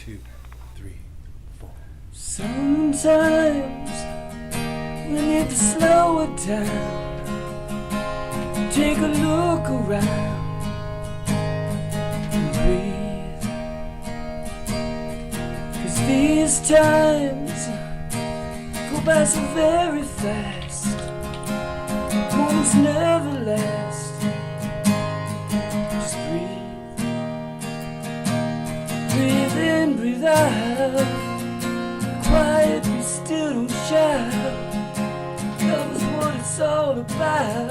2, 3, 4. Sometimes we need to slow it down, take a look around and breathe. 'Cause these times go by so very fast, moments never last. Just breathe, breathe in, breathe out. Quiet, be still, don't shout. Love is what it's all about.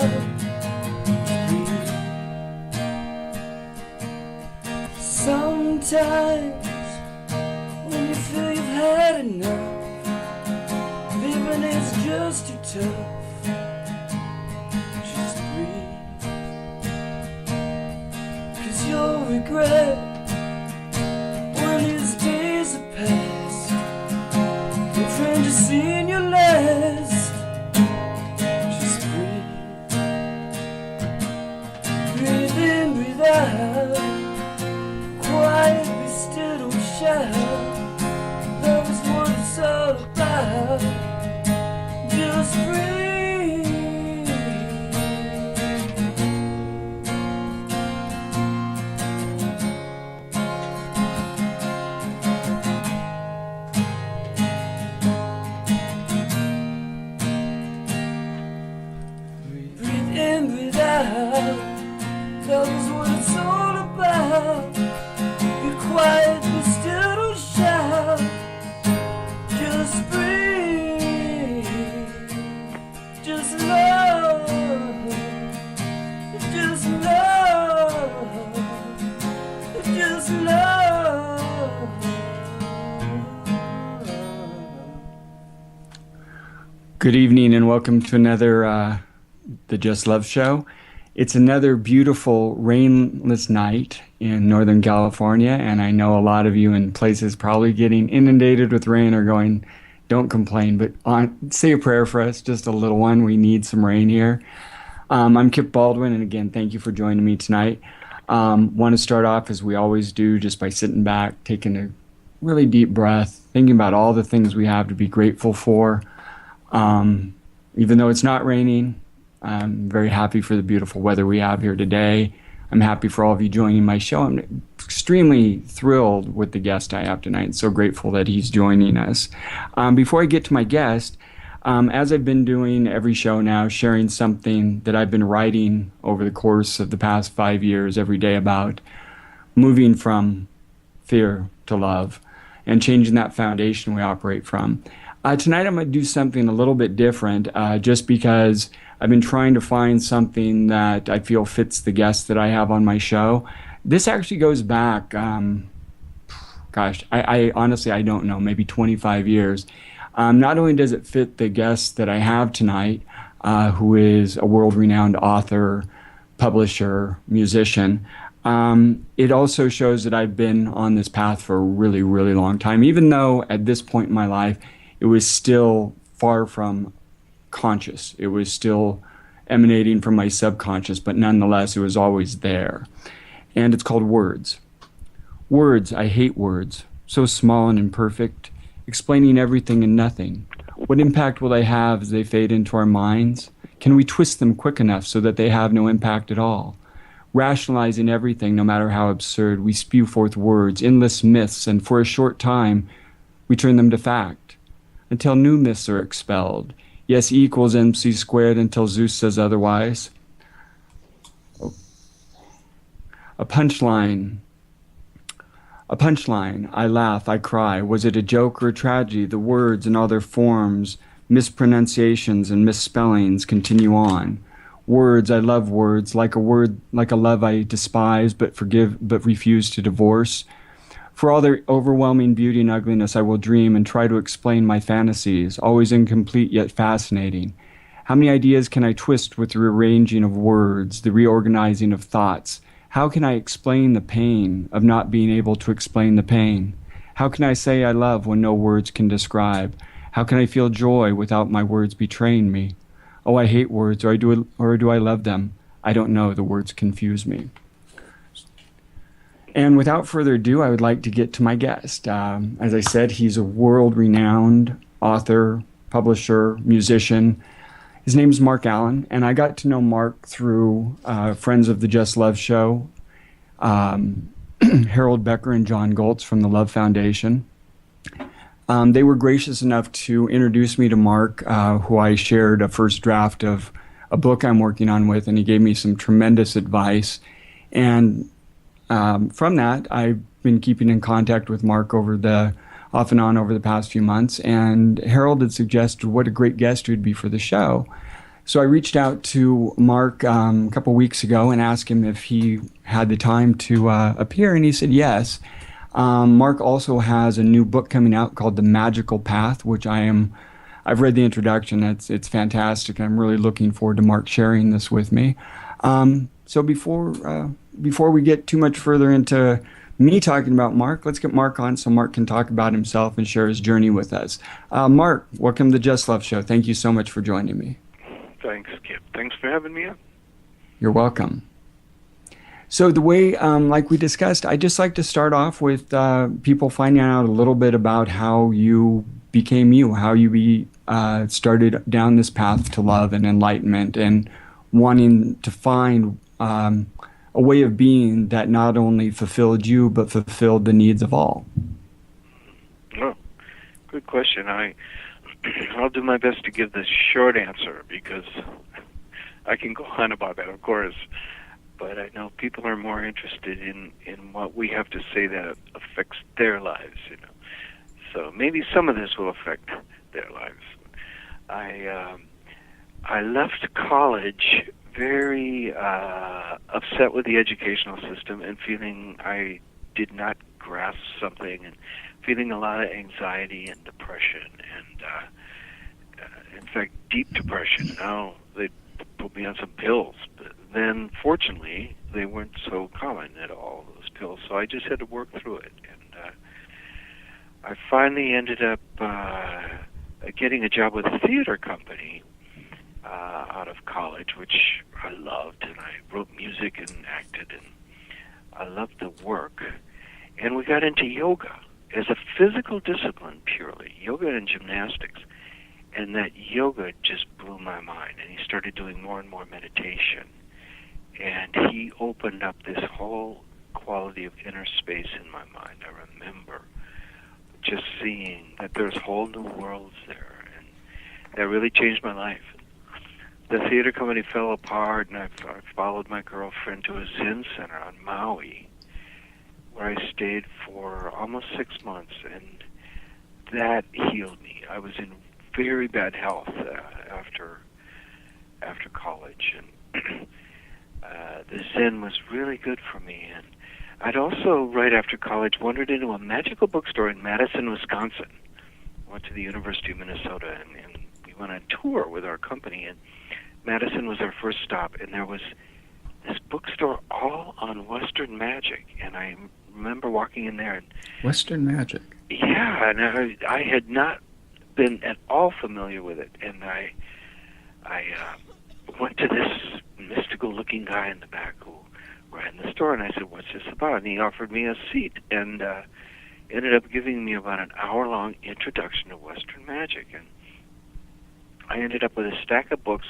Breathe. Sometimes when you feel you've had enough, living is just too tough. Just breathe. 'Cause you'll regret when these days are past. Your friend just seen your last. Just breathe. Breathe in, breathe out. Quiet, be still, don't shout. Love is what it's all about. Just breathe. Breathe in, breathe out. Love is what it's all about. Be quiet, be still, don't shout. Just breathe. Just love. Just love. Just love. Good evening and welcome to another The Just Love Show. It's another beautiful rainless night in Northern California, and I know a lot of you in places probably getting inundated with rain are going, don't complain, but say a prayer for us, just a little one. We need some rain here. I'm Kip Baldwin, and again, thank you for joining me tonight. Want to start off, as we always do, just by sitting back, taking a really deep breath, thinking about all the things we have to be grateful for. Even though it's not raining, I'm very happy for the beautiful weather we have here today. I'm happy for all of you joining my show. I'm extremely thrilled with the guest I have tonight. So grateful that he's joining us. Before I get to my guest, as I've been doing every show now, sharing something that I've been writing over the course of the past 5 years every day about moving from fear to love and changing that foundation we operate from. Tonight I'm going to do something a little bit different just because I've been trying to find something that I feel fits the guests that I have on my show. This actually goes back, I honestly, I don't know, maybe 25 years. Not only does it fit the guest that I have tonight, who is a world-renowned author, publisher, musician, it also shows that I've been on this path for a really, really long time, even though at this point in my life, it was still far from conscious. It was still emanating from my subconscious, but nonetheless, it was always there. And it's called words. Words, I hate words. So small and imperfect, explaining everything and nothing. What impact will they have as they fade into our minds? Can we twist them quick enough so that they have no impact at all? Rationalizing everything, no matter how absurd, we spew forth words, endless myths, and for a short time, we turn them to fact, until new myths are expelled. Yes, E equals MC squared until Zeus says otherwise. A punchline, I laugh, I cry. Was it a joke or a tragedy? The words and all their forms, mispronunciations and misspellings continue on. Words, I love words, like a love I despise but refuse to divorce. For all their overwhelming beauty and ugliness, I will dream and try to explain my fantasies, always incomplete yet fascinating. How many ideas can I twist with the rearranging of words, the reorganizing of thoughts? How can I explain the pain of not being able to explain the pain? How can I say I love when no words can describe? How can I feel joy without my words betraying me? Oh, I hate words, or do I love them? I don't know, the words confuse me. And without further ado, I would like to get to my guest. As I said, he's a world-renowned author, publisher, musician. His name is Marc Allen, and I got to know Marc through friends of the Just Love show, Harold Becker and John Goltz from the Love Foundation. They were gracious enough to introduce me to Marc, who I shared a first draft of a book I'm working on with, and he gave me some tremendous advice. And from that, I've been keeping in contact with Marc off and on over the past few months, and Harold had suggested what a great guest he would be for the show. So I reached out to Marc a couple weeks ago and asked him if he had the time to appear, and he said yes. Marc also has a new book coming out called The Magical Path, which I've read the introduction. It's fantastic. I'm really looking forward to Marc sharing this with me. So before we get too much further into me talking about Marc, let's get Marc on so Marc can talk about himself and share his journey with us. Marc, welcome to the Just Love Show. Thank you so much for joining me. Thanks, Kip. Thanks for having me on. You're welcome. So the way, like we discussed, I just like to start off with people finding out a little bit about how you became you, how you started down this path to love and enlightenment and wanting to find a way of being that not only fulfilled you, but fulfilled the needs of all. Oh, good question. I'll do my best to give the short answer because I can go on about that, of course. But I know people are more interested in what we have to say that affects their lives, So maybe some of this will affect their lives. I left college very upset with the educational system and feeling I did not grasp something and feeling a lot of anxiety and depression and, in fact, deep depression. Now they put me on some pills. But then, fortunately, they weren't so common at all, those pills, so I just had to work through it. And I finally ended up getting a job with a theater company out of college, which I loved, and I wrote music and acted, and I loved the work. And we got into yoga as a physical discipline purely, yoga and gymnastics. And that yoga just blew my mind, and he started doing more and more meditation. And he opened up this whole quality of inner space in my mind. I remember just seeing that there's whole new worlds there, and that really changed my life. The theater company fell apart, and I followed my girlfriend to a Zen center on Maui, where I stayed for almost 6 months, and that healed me. I was in very bad health after college, and the Zen was really good for me. And I'd also, right after college, wandered into a magical bookstore in Madison, Wisconsin. Went to the University of Minnesota, and we went on tour with our company, and Madison was our first stop, and there was this bookstore all on Western magic, and I remember walking in there. And Western magic? Yeah, and I had not been at all familiar with it, and I went to this mystical-looking guy in the back who ran the store, and I said, "What's this about?" And he offered me a seat, and ended up giving me about an hour-long introduction to Western magic, and I ended up with a stack of books,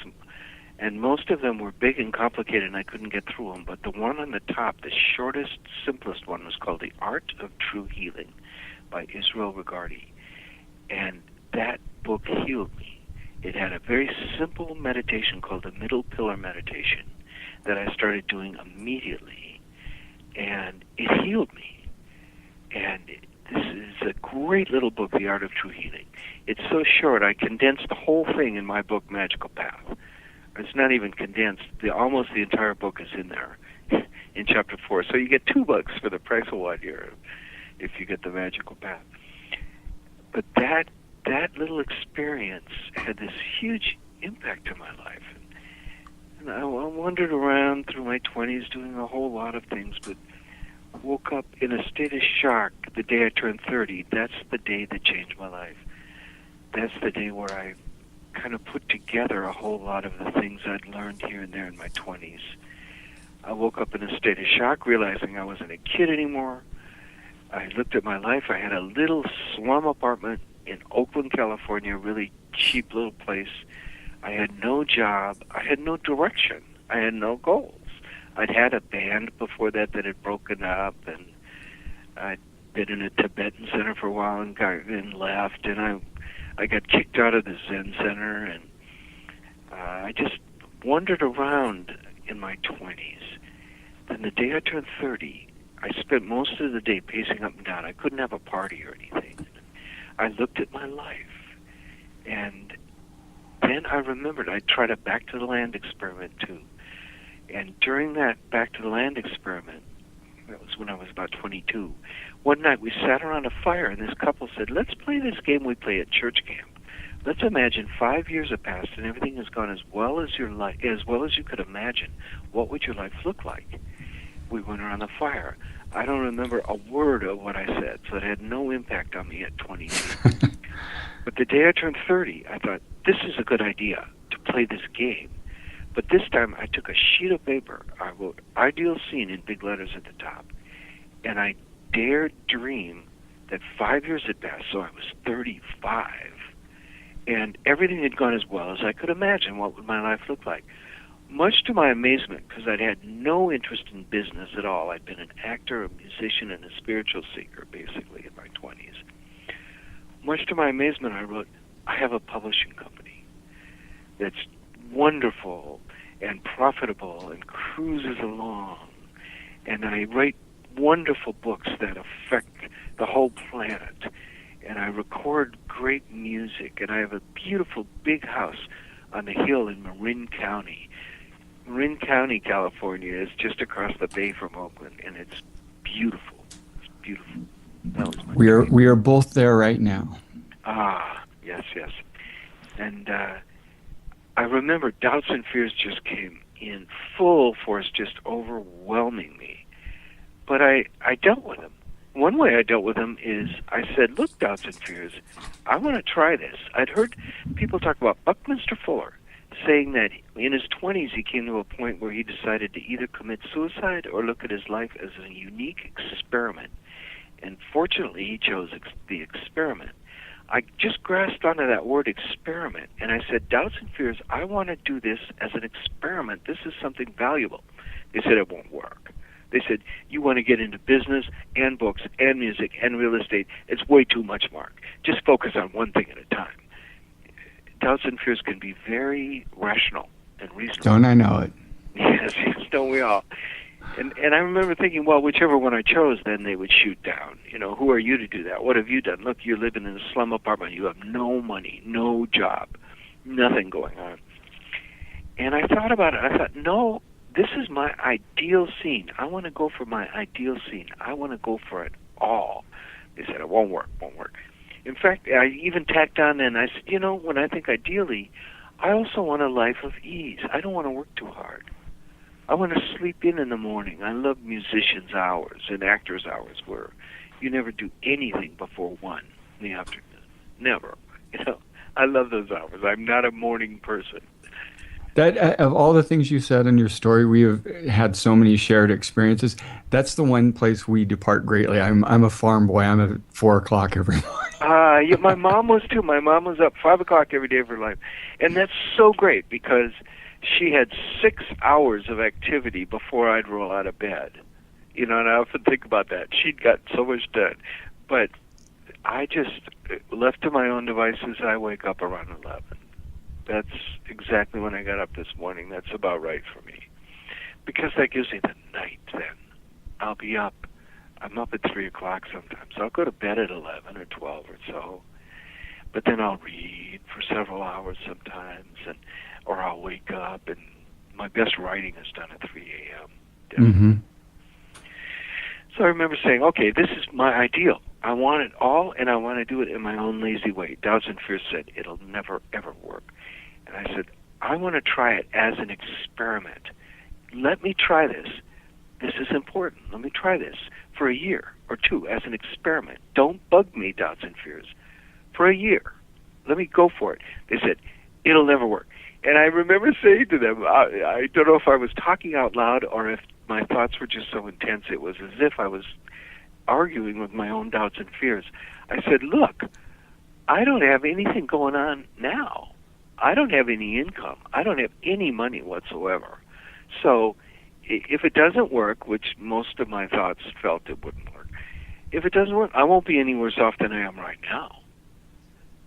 and most of them were big and complicated, and I couldn't get through them, but the one on the top, the shortest, simplest one, was called The Art of True Healing by Israel Regardie, and that book healed me. It had a very simple meditation called the Middle Pillar Meditation that I started doing immediately, and it healed me. And this is a great little book, The Art of True Healing. It's so short, I condensed the whole thing in my book, Magical Path. It's not even condensed. Almost the entire book is in there in chapter 4. So you get 2 books for the price of one here if you get the Magical Path. But that little experience had this huge impact on my life. And I wandered around through my 20s doing a whole lot of things, but woke up in a state of shock the day I turned 30. That's the day that changed my life. That's the day where I kind of put together a whole lot of the things I'd learned here and there in my 20s. I woke up in a state of shock, realizing I wasn't a kid anymore. I looked at my life. I had a little slum apartment in Oakland, California, a really cheap little place. I had no job. I had no direction. I had no goals. I'd had a band before that had broken up, and I'd been in a Tibetan center for a while and left, and I got kicked out of the Zen center, and I just wandered around in my 20s. Then the day I turned 30, I spent most of the day pacing up and down. I couldn't have a party or anything. I looked at my life, and then I remembered I tried a Back to the Land experiment too. And during that Back to the Land experiment, that was when I was about 22, one night we sat around a fire, and this couple said, let's play this game we play at church camp. Let's imagine 5 years have passed and everything has gone as well as you could imagine. What would your life look like? We went around the fire. I don't remember a word of what I said, so it had no impact on me at 22. But the day I turned 30, I thought, this is a good idea to play this game. But this time I took a sheet of paper. I wrote ideal scene in big letters at the top. And I dared dream that 5 years had passed, so I was 35. And everything had gone as well as I could imagine. What would my life look like? Much to my amazement, because I'd had no interest in business at all. I'd been an actor, a musician, and a spiritual seeker, basically, in my 20s. Much to my amazement, I wrote, I have a publishing company that's wonderful and profitable and cruises along. And I write wonderful books that affect the whole planet. And I record great music. And I have a beautiful big house on the hill in Marin County. Marin County, California is just across the bay from Oakland, and it's beautiful. It's beautiful. That was my we are both there right now. Ah, yes. And I remember doubts and fears just came in full force, just overwhelming me. But I dealt with them. One way I dealt with them is I said, look, doubts and fears, I want to try this. I'd heard people talk about Buckminster Fuller saying that in his 20s he came to a point where he decided to either commit suicide or look at his life as a unique experiment. And fortunately, he chose the experiment. I just grasped onto that word experiment, and I said, doubts and fears, I want to do this as an experiment. This is something valuable. They said it won't work. They said, you want to get into business and books and music and real estate. It's way too much, Mark. Just focus on one thing at a time. Doubts and fears can be very rational and reasonable. Don't I know it? Yes, don't we all? And I remember thinking, well, whichever one I chose, then they would shoot down. You know, who are you to do that? What have you done? Look, you're living in a slum apartment. You have no money, no job, nothing going on. And I thought about it. I thought, no, this is my ideal scene. I want to go for my ideal scene. I want to go for it all. They said, it won't work. In fact, I even tacked on and I said, you know, when I think ideally, I also want a life of ease. I don't want to work too hard. I want to sleep in the morning. I love musicians' hours and actors' hours where you never do anything before 1 in the afternoon. Never. You know, I love those hours. I'm not a morning person. That of all the things you said in your story, we have had so many shared experiences. That's the one place we depart greatly. I'm a farm boy. I'm at 4 o'clock every morning. Yeah, my mom was too. My mom was up 5 o'clock every day of her life, and that's so great because she had 6 hours of activity before I'd roll out of bed. You know, and I often think about that. She'd got so much done, but I just left to my own devices. I wake up around 11. That's exactly when I got up this morning. That's about right for me. Because that gives me the night then. I'll be up. I'm up at 3 o'clock sometimes. I'll go to bed at 11 or 12 or so. But then I'll read for several hours sometimes, or I'll wake up, and my best writing is done at 3 a.m. Mm-hmm. So I remember saying, okay, this is my ideal. I want it all, and I want to do it in my own lazy way. Doubts and fears said, it'll never, ever work. And I said, I want to try it as an experiment. Let me try this. This is important. Let me try this for a year or two as an experiment. Don't bug me, doubts and fears. For a year. Let me go for it. They said, it'll never work. And I remember saying to them, I don't know if I was talking out loud or if my thoughts were just so intense. It was as if I was arguing with my own doubts and fears. I said, look, I don't have anything going on now. I don't have any income. I don't have any money whatsoever. So if it doesn't work, which most of my thoughts felt it wouldn't work, if it doesn't work, I won't be any worse off than I am right now.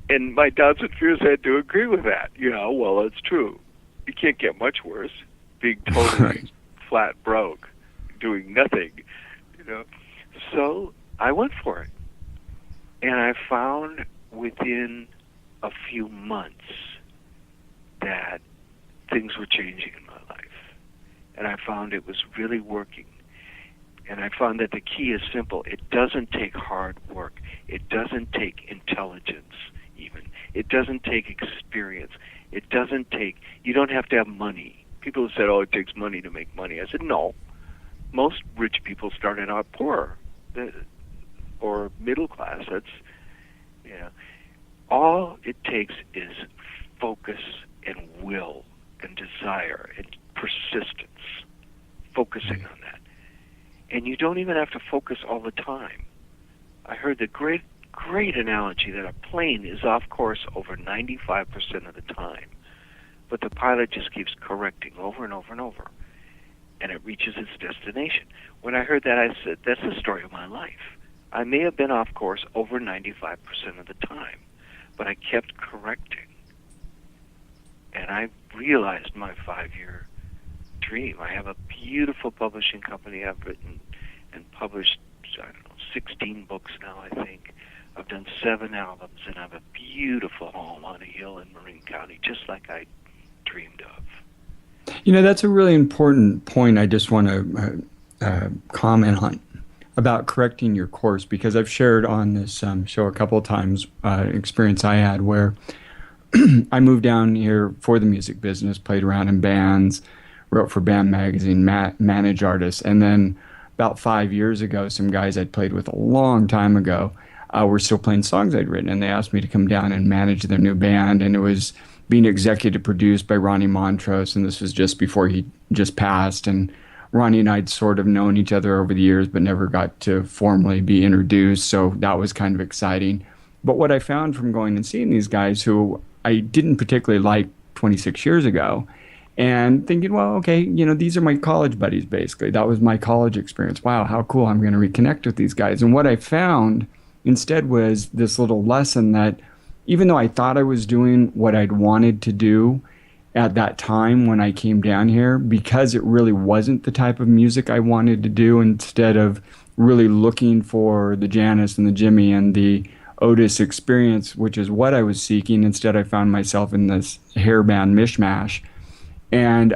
And my doubts and fears had to agree with that. Well, it's true. You can't get much worse, being totally flat broke, doing nothing, So I went for it. And I found within a few months that things were changing in my life. And I found it was really working. And I found that the key is simple. It doesn't take hard work. It doesn't take intelligence, even. It doesn't take experience. You don't have to have money. People have said, it takes money to make money. I said, no. Most rich people started out poor or middle class. All it takes is focus and will and desire and persistence, focusing on that. And you don't even have to focus all the time. I heard the great analogy that a plane is off course over 95% of the time, but the pilot just keeps correcting over and over and over, and it reaches its destination. When I heard that, I said, that's the story of my life. I may have been off course over 95% of the time, but I kept correcting. And I realized my 5-year dream. I have a beautiful publishing company. I've written and published, 16 books now, I think. I've done 7 albums, and I have a beautiful home on a hill in Marin County, just like I dreamed of. That's a really important point I just want to comment on about correcting your course, because I've shared on this show a couple of times an experience I had where I moved down here for the music business, played around in bands, wrote for Band Magazine, managed artists, and then about 5 years ago, some guys I'd played with a long time ago were still playing songs I'd written, and they asked me to come down and manage their new band, and it was being executive produced by Ronnie Montrose, and this was just before he just passed, and Ronnie and I'd sort of known each other over the years, but never got to formally be introduced, so that was kind of exciting. But what I found from going and seeing these guys who I didn't particularly like 26 years ago, and thinking, well, okay, these are my college buddies, basically. That was my college experience. Wow, how cool, I'm going to reconnect with these guys. And what I found instead was this little lesson that even though I thought I was doing what I'd wanted to do at that time when I came down here, because it really wasn't the type of music I wanted to do, instead of really looking for the Janis and the Jimmy and the Otis experience, which is what I was seeking, instead I found myself in this hairband mishmash. And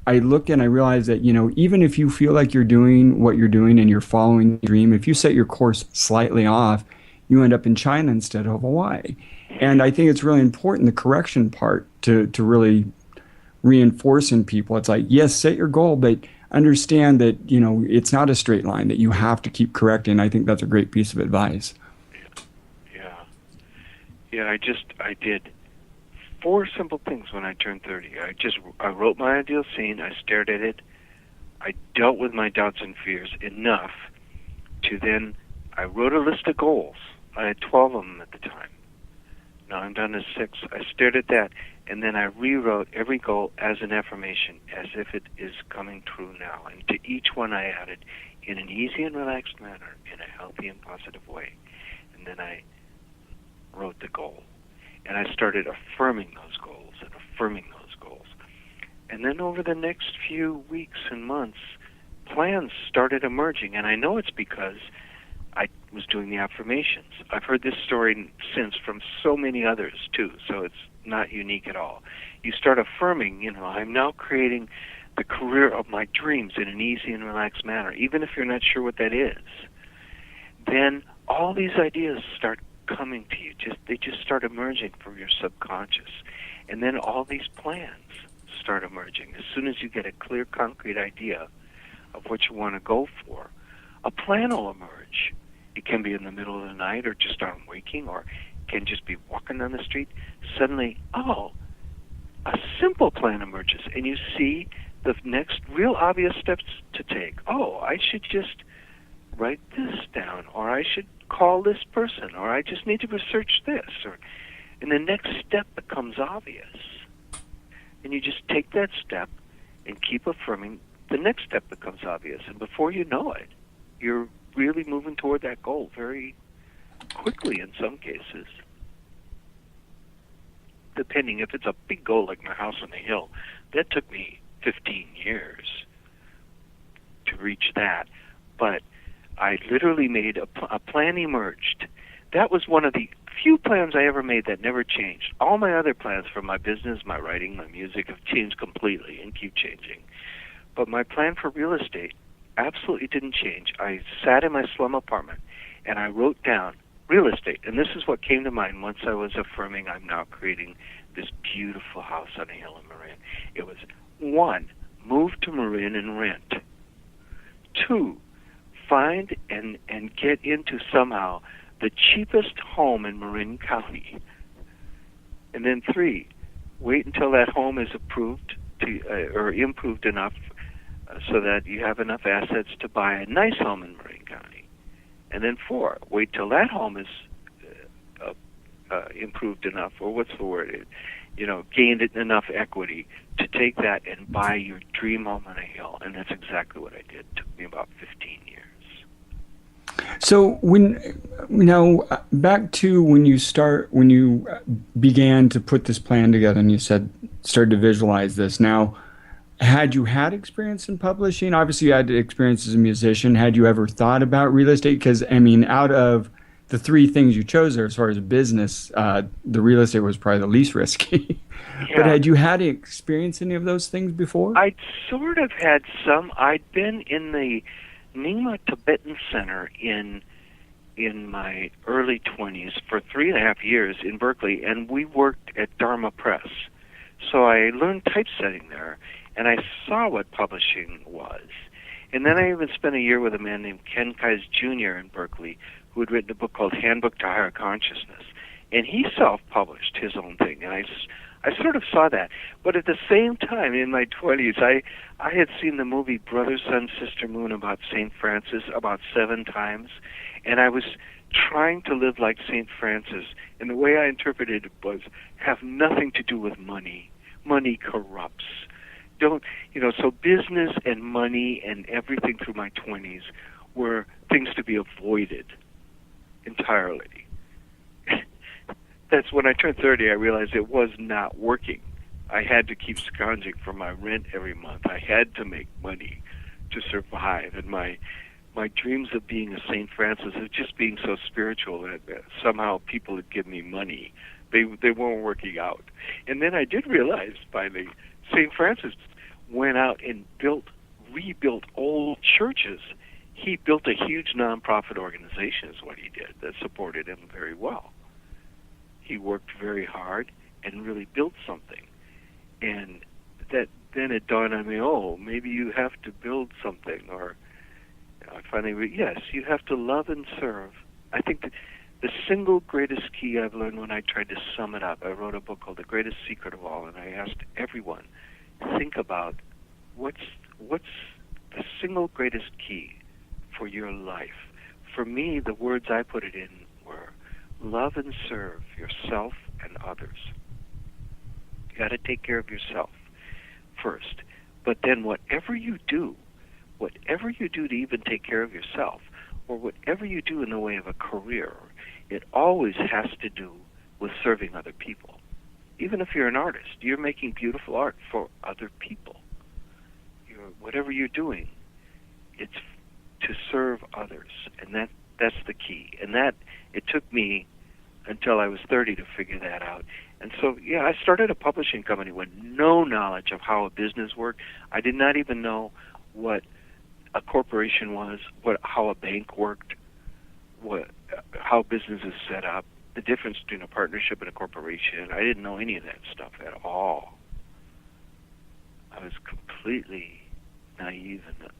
I looked and I realized that, even if you feel like you're doing what you're doing and you're following the dream, if you set your course slightly off, you end up in China instead of Hawaii. And I think it's really important, the correction part, to really reinforce in people. It's like, yes, set your goal, but understand that, it's not a straight line, that you have to keep correcting. I think that's a great piece of advice. Yeah, I did 4 simple things when I turned 30. I wrote my ideal scene. I stared at it. I dealt with my doubts and fears enough to then, I wrote a list of goals. I had 12 of them at the time. Now I'm down to 6. I stared at that, and then I rewrote every goal as an affirmation, as if it is coming true now. And to each one I added, in an easy and relaxed manner, in a healthy and positive way. And then I wrote the goal. And I started affirming those goals and affirming those goals. And then over the next few weeks and months, plans started emerging. And I know it's because I was doing the affirmations. I've heard this story since from so many others, too, so it's not unique at all. You start affirming, I'm now creating the career of my dreams in an easy and relaxed manner, even if you're not sure what that is. Then all these ideas start coming to you. They just start emerging from your subconscious. And then all these plans start emerging. As soon as you get a clear, concrete idea of what you want to go for, a plan will emerge. It can be in the middle of the night or just on waking, or it can just be walking down the street. Suddenly, a simple plan emerges, and you see the next real obvious steps to take. Oh, I should just write this down, or I should call this person, or I just need to research this, and the next step becomes obvious. And you just take that step and keep affirming, the next step becomes obvious. And before you know it, you're really moving toward that goal very quickly in some cases. Depending, if it's a big goal like my house on the hill, that took me 15 years to reach that. But I literally made a plan emerged. That was one of the few plans I ever made that never changed. All my other plans for my business, my writing, my music have changed completely and keep changing. But my plan for real estate absolutely didn't change. I sat in my slum apartment and I wrote down real estate. And this is what came to mind once I was affirming I'm now creating this beautiful house on a hill in Marin. It was 1, move to Marin and rent. 2, find and get into somehow the cheapest home in Marin County. And then 3, wait until that home is approved or improved enough so that you have enough assets to buy a nice home in Marin County. And then 4, wait till that home is improved enough, or what's the word? Gained enough equity to take that and buy your dream home on a hill. And that's exactly what I did. It took me about 15 years. So back to when you began to put this plan together, and you started to visualize this. Now, had you had experience in publishing? Obviously, you had experience as a musician. Had you ever thought about real estate? Because, out of the 3 things you chose there, as far as business, the real estate was probably the least risky. Yeah. But had you had experience in any of those things before? I'd sort of had some. I'd been in the Nyingma Tibetan Center in my early 20s for 3.5 years in Berkeley, and we worked at Dharma Press. So I learned typesetting there, and I saw what publishing was. And then I even spent a year with a man named Ken Kais Jr. in Berkeley, who had written a book called Handbook to Higher Consciousness. And he self-published his own thing, and I sort of saw that. But at the same time, in my 20s, I had seen the movie Brother, Sun, Sister, Moon about St. Francis about 7 times, and I was trying to live like St. Francis. And the way I interpreted it was, have nothing to do with money. Money corrupts. So business and money and everything through my 20s were things to be avoided entirely. That's when I turned 30, I realized it was not working. I had to keep scrounging for my rent every month. I had to make money to survive. And my dreams of being a St. Francis, of just being so spiritual that somehow people would give me money, they weren't working out. And then I did realize finally, St. Francis went out and rebuilt old churches. He built a huge nonprofit organization is what he did that supported him very well. He worked very hard and really built something. And then it dawned on me, maybe you have to build something. Or I finally, yes, you have to love and serve. I think that the single greatest key I've learned when I tried to sum it up, I wrote a book called The Greatest Secret of All, and I asked everyone, think about what's the single greatest key for your life. For me, the words I put it in were love and serve yourself and others. You got to take care of yourself first. But then whatever you do to even take care of yourself, or whatever you do in the way of a career, it always has to do with serving other people. Even if you're an artist, you're making beautiful art for other people. Whatever you're doing, it's to serve others, and that's the key. And that it took me until I was 30 to figure that out. And so, I started a publishing company with no knowledge of how a business worked. I did not even know what a corporation was, how a bank worked, how business is set up, the difference between a partnership and a corporation. I didn't know any of that stuff at all. I was completely naive and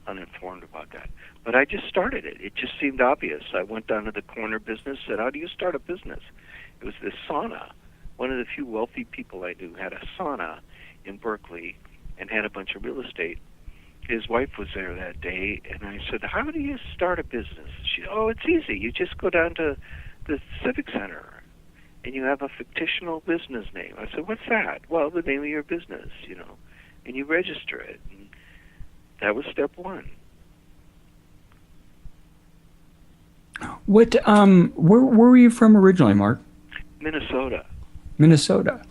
uninformed about that. But I just started it. It just seemed obvious. I went down to the corner business, said, how do you start a business? It was this sauna. One of the few wealthy people I knew had a sauna in Berkeley, and had a bunch of real estate. His wife was there that day, and I said, how do you start a business? She said, oh, it's easy. You just go down to the Civic Center, and you have a fictional business name. I said, what's that? Well, the name of your business, and you register it. And that was step one. What? Where were you from originally, Mark? Minnesota. Minnesota.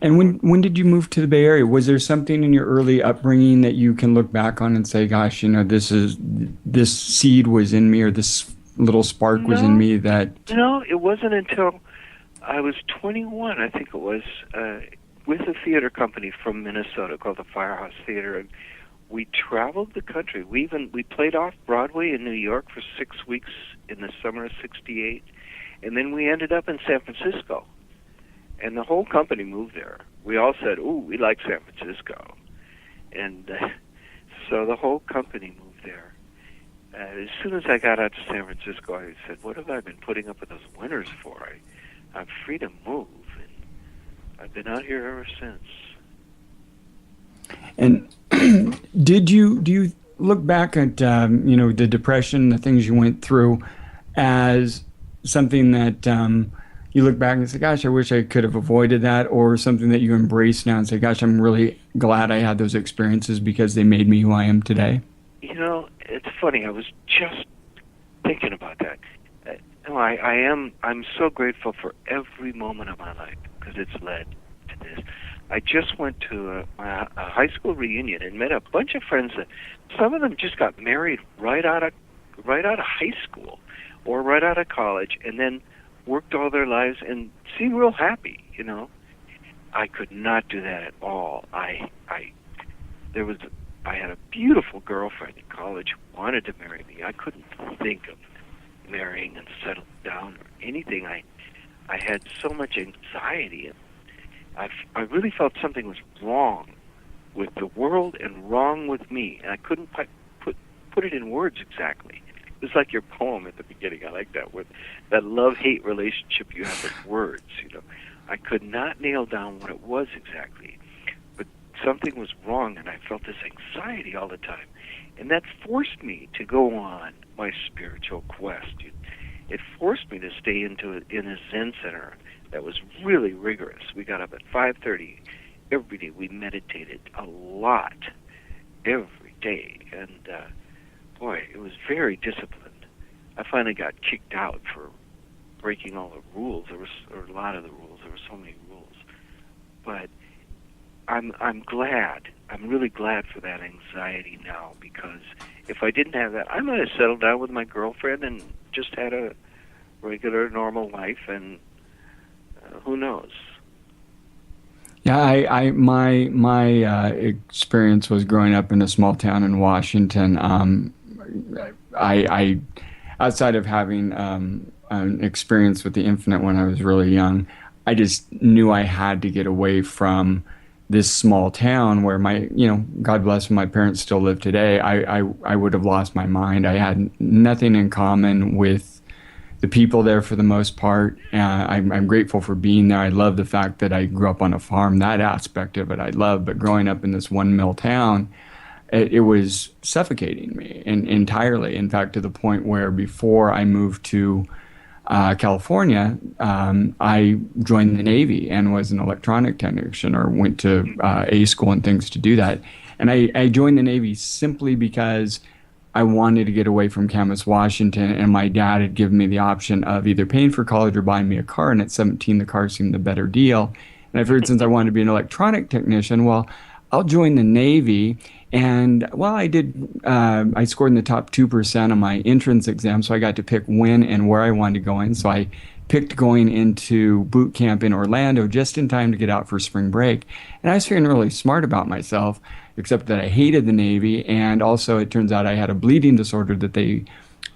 And when did you move to the Bay Area? Was there something in your early upbringing that you can look back on and say, gosh, this seed was in me, or this little spark was in me that... No, it wasn't until I was 21, I think it was, with a theater company from Minnesota called the Firehouse Theater, and we traveled the country. We played off Broadway in New York for 6 weeks in the summer of '68, and then we ended up in San Francisco. And the whole company moved there. We all said, ooh, we like San Francisco. And so the whole company moved there. As soon as I got out to San Francisco, I said, what have I been putting up with those winters for? I'm free to move. And I've been out here ever since. And do you look back at, the depression, the things you went through, as something that... you look back and say, gosh, I wish I could have avoided that, or something that you embrace now and say, gosh, I'm really glad I had those experiences because they made me who I am today? It's funny. I was just thinking about that. I'm so grateful for every moment of my life because it's led to this. I just went to a high school reunion and met a bunch of friends that some of them just got married right out of high school or right out of college, and then worked all their lives and seemed real happy, I could not do that at all. I had a beautiful girlfriend in college who wanted to marry me. I couldn't think of marrying and settling down or anything. I had so much anxiety, and I really felt something was wrong with the world and wrong with me, and I couldn't put it in words exactly. It was like your poem at the beginning. I like that, with that love-hate relationship you have with words. I could not nail down what it was exactly, but something was wrong, and I felt this anxiety all the time, and that forced me to go on my spiritual quest. It forced me to stay in a Zen center that was really rigorous. We got up at 5:30 every day. We meditated a lot every day, and boy, it was very disciplined. I finally got kicked out for breaking all the rules. Or a lot of the rules. There were so many rules. But I'm glad. I'm really glad for that anxiety now, because if I didn't have that, I might have settled down with my girlfriend and just had a regular, normal life, and who knows? Yeah, my experience was growing up in a small town in Washington. I outside of having an experience with the infinite when I was really young, I just knew I had to get away from this small town where God bless them, my parents still live today. I would have lost my mind. I had nothing in common with the people there for the most part. I'm grateful for being there. I love the fact that I grew up on a farm. That aspect of it I love. But growing up in this one mill town, it was suffocating me entirely. In fact, to the point where before I moved to California, I joined the Navy and was an electronic technician, or went to A school and things to do that. And I joined the Navy simply because I wanted to get away from Camas, Washington, and my dad had given me the option of either paying for college or buying me a car, and at 17 the car seemed the better deal. And I figured since I wanted to be an electronic technician, well, I'll join the Navy. And I did. I scored in the top 2% on my entrance exam, so I got to pick when and where I wanted to go in. So I picked going into boot camp in Orlando just in time to get out for spring break. And I was feeling really smart about myself, except that I hated the Navy, and also it turns out I had a bleeding disorder that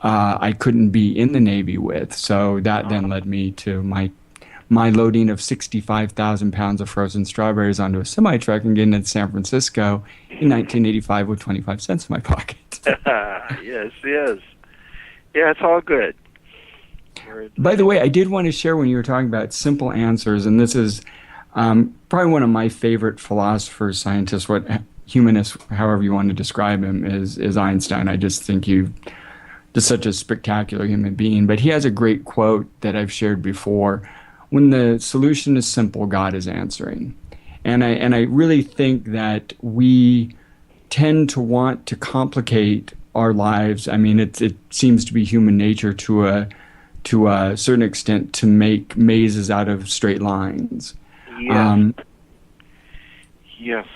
I couldn't be in the Navy with. So that then led me to my loading of 65,000 pounds of frozen strawberries onto a semi-truck and getting into San Francisco in 1985 with 25 cents in my pocket. Yes. Yeah, it's all good. By the way, I did want to share when you were talking about simple answers, and this is probably one of my favorite philosophers, scientists, what humanist, however you want to describe him, is Einstein. I just think he's just such a spectacular human being. But he has a great quote that I've shared before: "When the solution is simple, God is answering." And I really think that we tend to want to complicate our lives. I mean, it seems to be human nature to a certain extent to make mazes out of straight lines. Yes. Yes.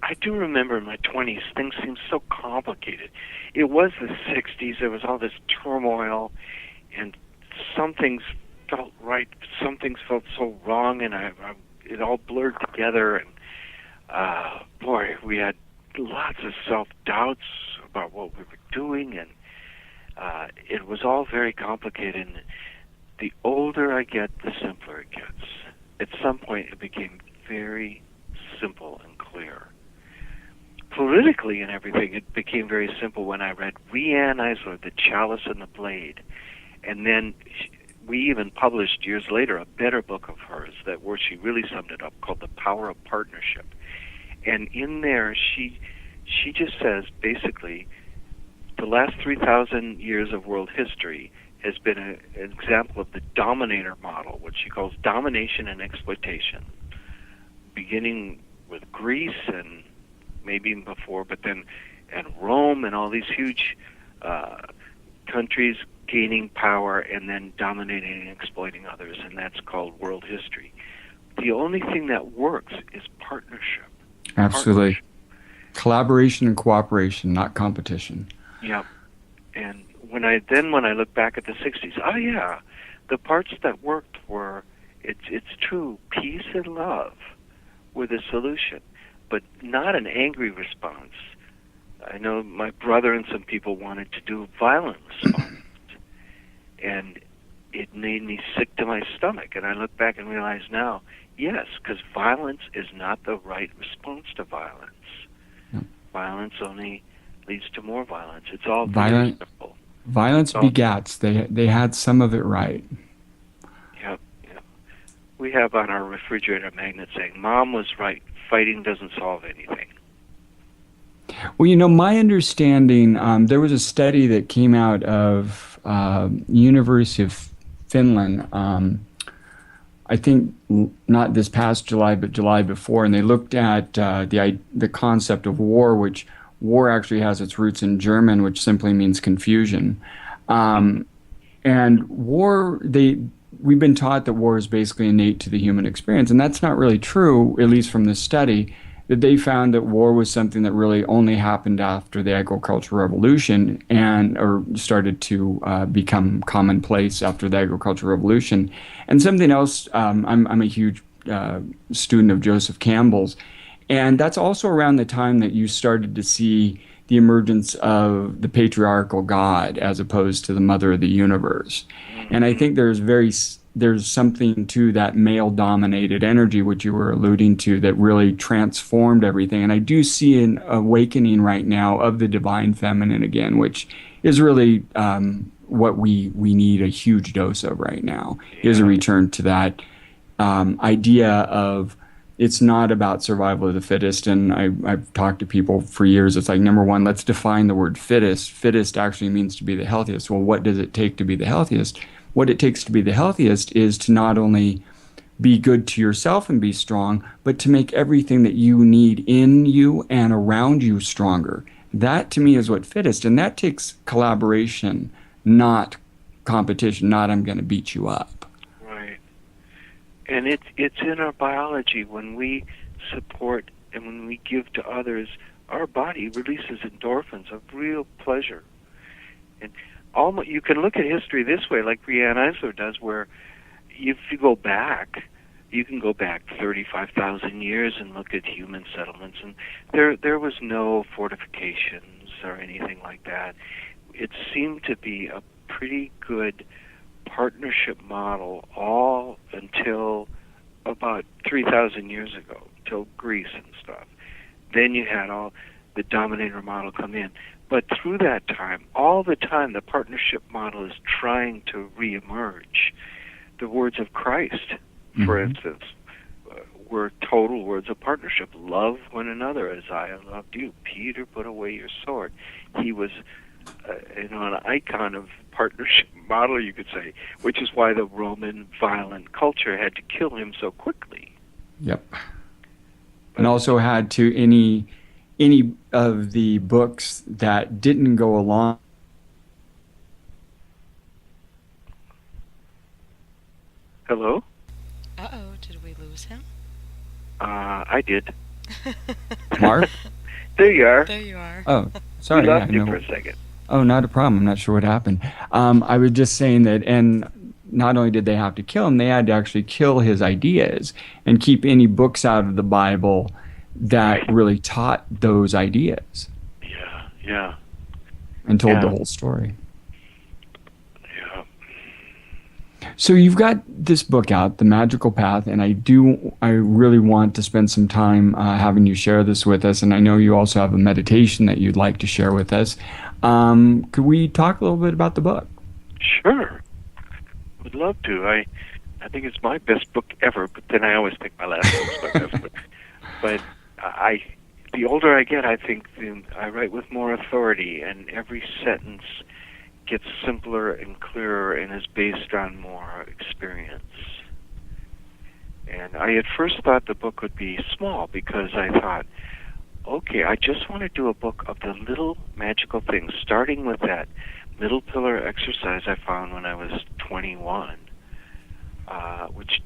I do remember in my 20s, things seemed so complicated. It was the 60s. There was all this turmoil, and some things felt right, some things felt so wrong, and it all blurred together. And boy, we had lots of self-doubts about what we were doing, and it was all very complicated. And the older I get, the simpler it gets. At some point, it became very simple and clear. Politically and everything, it became very simple when I read Riane Eisler, The Chalice and the Blade. And then we even published years later a better book of hers where she really summed it up, called The Power of Partnership. And in there, she just says, basically, the last 3,000 years of world history has been an example of the dominator model, what she calls domination and exploitation, beginning with Greece and maybe even before, but then and Rome and all these huge countries gaining power and then dominating and exploiting others, and that's called world history. The only thing that works is partnership. Absolutely. Collaboration and cooperation, not competition. Yeah. And when I look back at the 60s, oh yeah, the parts that worked were, it's true, peace and love were the solution, but not an angry response. I know my brother and some people wanted to do violent response, and it made me sick to my stomach. And I look back and realize now, yes, because violence is not the right response to violence. Violence only leads to more violence. It's all very simple. Violence begats. They had some of it right. Yep. We have on our refrigerator magnet saying, "Mom was right. Fighting doesn't solve anything." Well, my understanding, there was a study that came out of University of Finland, I think not this past July, but July before, and they looked at the concept of war, which war actually has its roots in German, which simply means confusion. And war, we've been taught that war is basically innate to the human experience, and that's not really true, at least from this study, that they found that war was something that really only happened after the agricultural revolution or started to become commonplace after the agricultural revolution. And something else, I'm a huge student of Joseph Campbell's, and that's also around the time that you started to see the emergence of the patriarchal God as opposed to the mother of the universe. And I think there's something to that male-dominated energy, which you were alluding to, that really transformed everything. And I do see an awakening right now of the divine feminine again, which is really what we need a huge dose of right now, is a return to that idea of it's not about survival of the fittest. And I've talked to people for years. It's like, number one, let's define the word fittest. Fittest actually means to be the healthiest. Well, what does it take to be the healthiest? What it takes to be the healthiest is to not only be good to yourself and be strong, but to make everything that you need in you and around you stronger. That, to me, is what fittest. And that takes collaboration, not competition, not I'm going to beat you up. Right. And it's in our biology. When we support and when we give to others, our body releases endorphins of real pleasure. And you can look at history this way, like Riane Eisler does, where if you go back, you can go back 35,000 years and look at human settlements, and there was no fortifications or anything like that. It seemed to be a pretty good partnership model all until about 3,000 years ago, till Greece and stuff. Then you had all the dominator model come in. But through that time, all the time, the partnership model is trying to reemerge. The words of Christ, for instance, were total words of partnership. Love one another as I have loved you. Peter, put away your sword. He was an icon of partnership model, you could say, which is why the Roman violent culture had to kill him so quickly. Yep. And also had to any of the books that didn't go along. Hello? Uh-oh, did we lose him? I did. Mark? There you are. There you are. Oh, sorry. We lost you no. for a second. Oh, not a problem. I'm not sure what happened. I was just saying that, and not only did they have to kill him, they had to actually kill his ideas and keep any books out of the Bible that really taught those ideas. Yeah. And told the whole story. So you've got this book out, The Magical Path, and I really want to spend some time having you share this with us, and I know you also have a meditation that you'd like to share with us. Could we talk a little bit about the book? Sure. Would love to. I think it's my best book ever, but then I always think my last book's my best book. But the older I get, I think I write with more authority, and every sentence gets simpler and clearer and is based on more experience. And I at first thought the book would be small because I thought, okay, I just want to do a book of the little magical things, starting with that middle pillar exercise I found when I was 21, which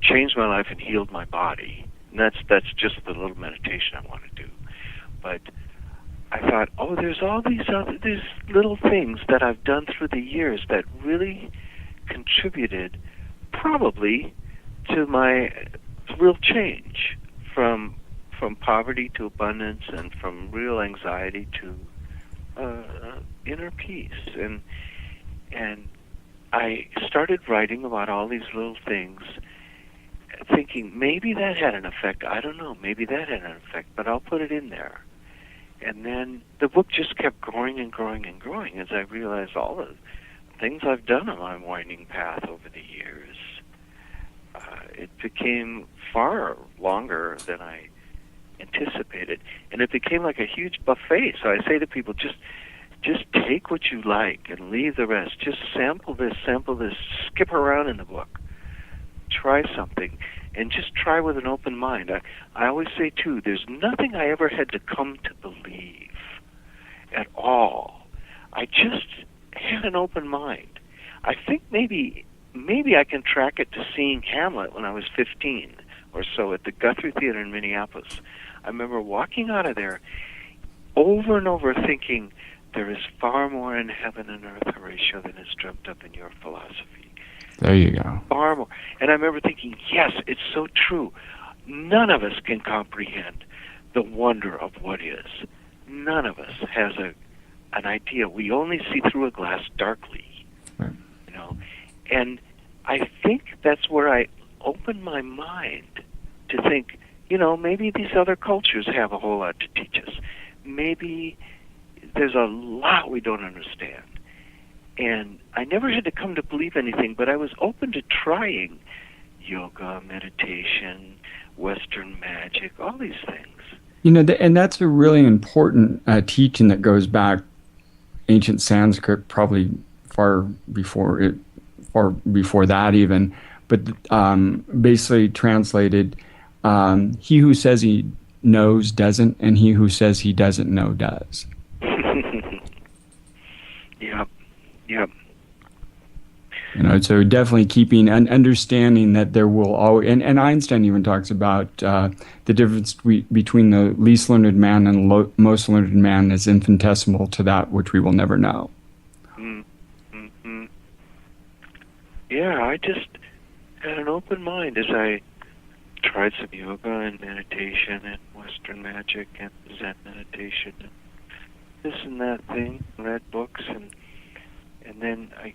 changed my life and healed my body. And that's just the little meditation I want to do. But I thought, there's all these little things that I've done through the years that really contributed probably to my real change from poverty to abundance and from real anxiety to inner peace. And I started writing about all these little things, thinking maybe that had an effect. I don't know, maybe that had an effect, but I'll put it in there. And then the book just kept growing and growing and growing as I realized all the things I've done on my winding path over the years. It became far longer than I anticipated, and it became like a huge buffet. So I say to people, just take what you like and leave the rest. Just sample this, skip around in the book, try something, and just try with an open mind. I always say, too, there's nothing I ever had to come to believe at all. I just had an open mind. I think maybe I can track it to seeing Hamlet when I was 15 or so at the Guthrie Theater in Minneapolis. I remember walking out of there over and over thinking, there is far more in heaven and earth, Horatio, than is dreamt up in your philosophy. There you go. Far more. And I remember thinking, yes, it's so true. None of us can comprehend the wonder of what is. None of us has an idea. We only see through a glass darkly. Right. And I think that's where I opened my mind to think, maybe these other cultures have a whole lot to teach us. Maybe there's a lot we don't understand. And I never had to come to believe anything, but I was open to trying yoga, meditation, Western magic, all these things. And that's a really important teaching that goes back ancient Sanskrit, probably far before that even. But basically translated, he who says he knows doesn't, and he who says he doesn't know does. Yep. So definitely keeping and understanding that there will always, and Einstein even talks about the difference between the least learned man and the most learned man is infinitesimal to that which we will never know. Mm-hmm. Yeah, I just had an open mind as I tried some yoga and meditation and Western magic and Zen meditation and this and that thing, read books, and then I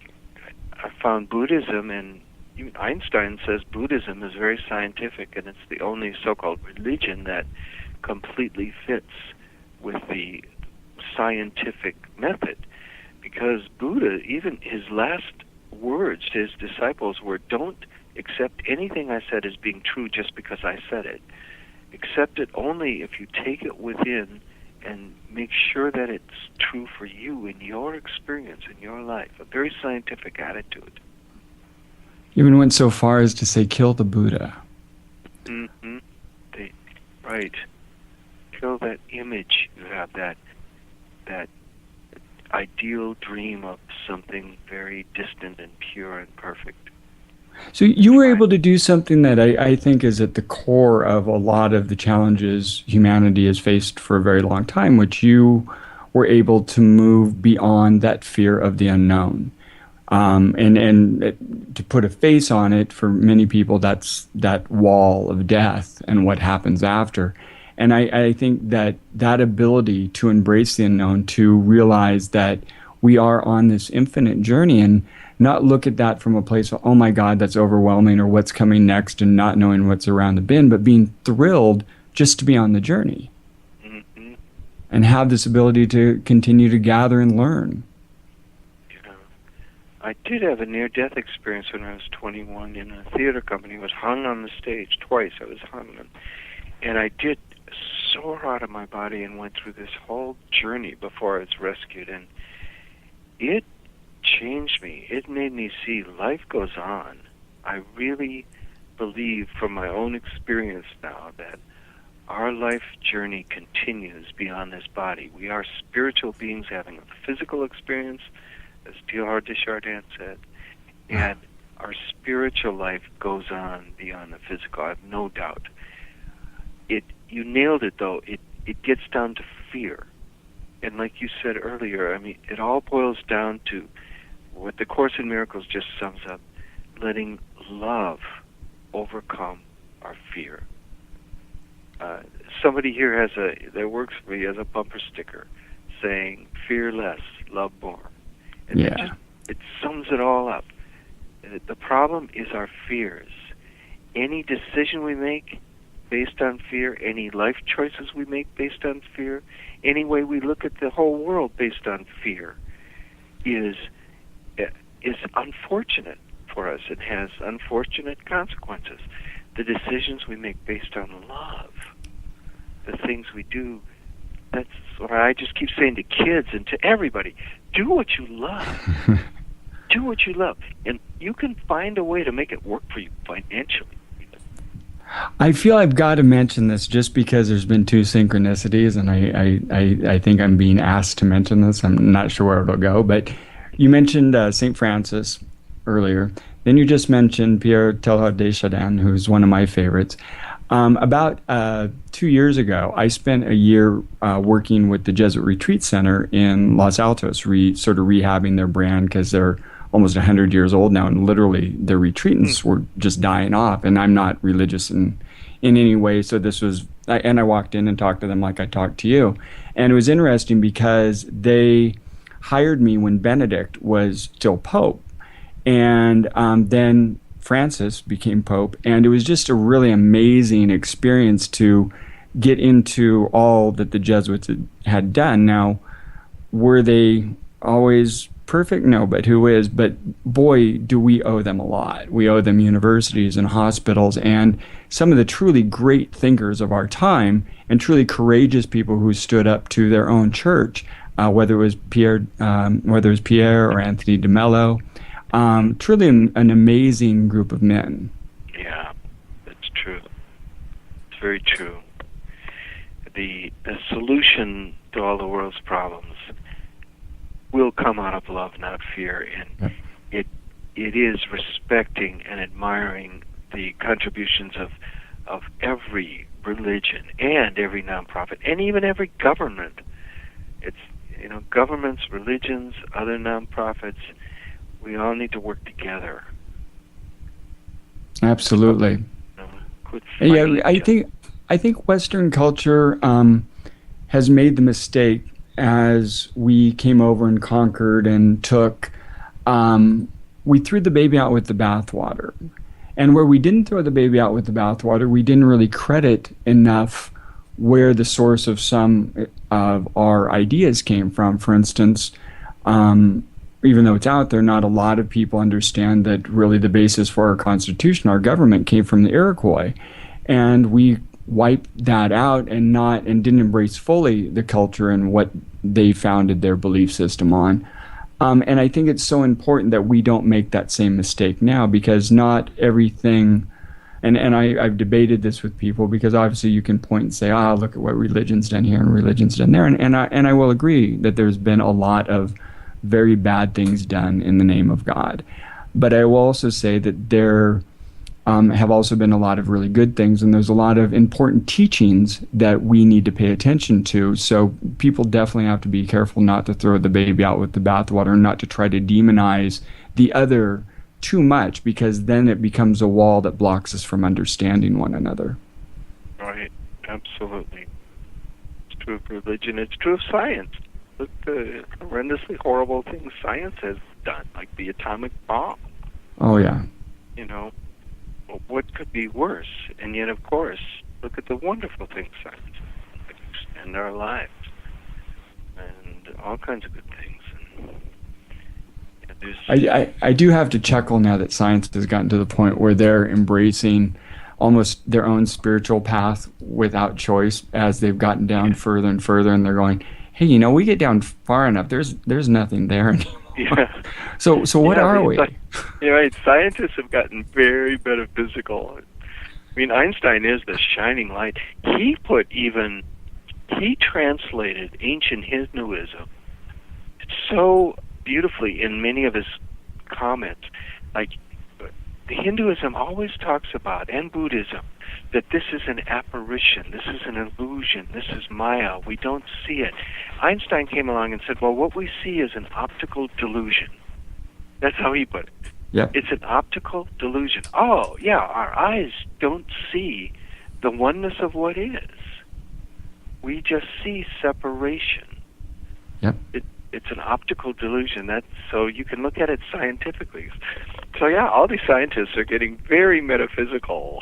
found Buddhism, and even Einstein says Buddhism is very scientific, and it's the only so-called religion that completely fits with the scientific method. Because Buddha, even his last words to his disciples were, don't accept anything I said as being true just because I said it. Accept it only if you take it within and make sure that it's true for you in your experience, in your life. A very scientific attitude. Even went so far as to say, kill the Buddha. Mm-hmm. Right. Kill that image you have, that ideal dream of something very distant and pure and perfect. So you were able to do something that I think is at the core of a lot of the challenges humanity has faced for a very long time, which you were able to move beyond that fear of the unknown. And to put a face on it, for many people, that's that wall of death and what happens after. And I think that ability to embrace the unknown, to realize that we are on this infinite journey and not look at that from a place of, oh my God, that's overwhelming, or what's coming next, and not knowing what's around the bend, but being thrilled just to be on the journey. Mm-hmm. And have this ability to continue to gather and learn. I did have a near-death experience when I was 21 in a theater company. I was hung on the stage twice. I was hung. And I did soar out of my body and went through this whole journey before I was rescued. And it changed me. It made me see life goes on. I really believe from my own experience now that our life journey continues beyond this body. We are spiritual beings having a physical experience, as Teilhard de Chardin said, and our spiritual life goes on beyond the physical. I have no doubt. You nailed it, though. It gets down to fear. And like you said earlier, I mean, it all boils down to what the Course in Miracles just sums up, letting love overcome our fear. Somebody here that works for me has a bumper sticker saying, fear less, love more. And it sums it all up. The problem is our fears. Any decision we make based on fear, any life choices we make based on fear, any way we look at the whole world based on fear is unfortunate for us. It has unfortunate consequences. The decisions we make based on love, the things we do, that's what I just keep saying to kids and to everybody. Do what you love. Do what you love. And you can find a way to make it work for you financially. I feel I've got to mention this just because there's been two synchronicities, and I think I'm being asked to mention this. I'm not sure where it'll go, but you mentioned St. Francis earlier. Then you just mentioned Pierre Teilhard de Chardin, who's one of my favorites. About 2 years ago, I spent a year working with the Jesuit Retreat Center in Los Altos, sort of rehabbing their brand because they're almost 100 years old now, and literally their retreatants were just dying off. And I'm not religious in any way, so this was, and I walked in and talked to them like I talked to you. And it was interesting because they hired me when Benedict was still Pope. And then Francis became Pope, and it was just a really amazing experience to get into all that the Jesuits had done. Now, were they always perfect? No, but who is? But boy, do we owe them a lot. We owe them universities and hospitals and some of the truly great thinkers of our time and truly courageous people who stood up to their own church, whether it was Pierre or Anthony de Mello. Truly an amazing group of men. Yeah, that's true. It's very true. The solution to all the world's problems will come out of love, not fear, and it is respecting and admiring the contributions of every religion and every nonprofit and even every government. It's governments, religions, other nonprofits. We all need to work together. Absolutely. Yeah, I think Western culture has made the mistake as we came over and conquered and took. We threw the baby out with the bathwater, and where we didn't throw the baby out with the bathwater, we didn't really credit enough where the source of some of our ideas came from. For instance, even though it's out there, not a lot of people understand that really the basis for our Constitution, our government, came from the Iroquois. And we wiped that out and didn't embrace fully the culture and what they founded their belief system on. And I think it's so important that we don't make that same mistake now, because not everything, and I've debated this with people, because obviously you can point and say, look at what religion's done here and religion's done there. And I will agree that there's been a lot of very bad things done in the name of God. But I will also say that there have also been a lot of really good things, and there's a lot of important teachings that we need to pay attention to. So people definitely have to be careful not to throw the baby out with the bathwater, and not to try to demonize the other too much, because then it becomes a wall that blocks us from understanding one another. Right, absolutely. It's true of religion. It's true of science. Look, the horrendously horrible things science has done, like the atomic bomb. Oh, yeah. You know, what could be worse? And yet, of course, look at the wonderful things science that extend our lives and all kinds of good things. And, I do have to chuckle now that science has gotten to the point where they're embracing almost their own spiritual path without choice, as they've gotten down further and further, and they're going, hey, we get down far enough, there's nothing there anymore. Yeah. So what are we? You're right. Scientists have gotten very metaphysical. I mean, Einstein is the shining light. He translated ancient Hinduism so beautifully in many of his comments. Like, Hinduism always talks about, and Buddhism, that this is an apparition, this is an illusion, this is Maya, we don't see it. Einstein came along and said, well, what we see is an optical delusion. That's how he put it. Yep. It's an optical delusion. Oh, yeah, our eyes don't see the oneness of what is. We just see separation. Yep. It's an optical delusion. So you can look at it scientifically. So yeah, all these scientists are getting very metaphysical.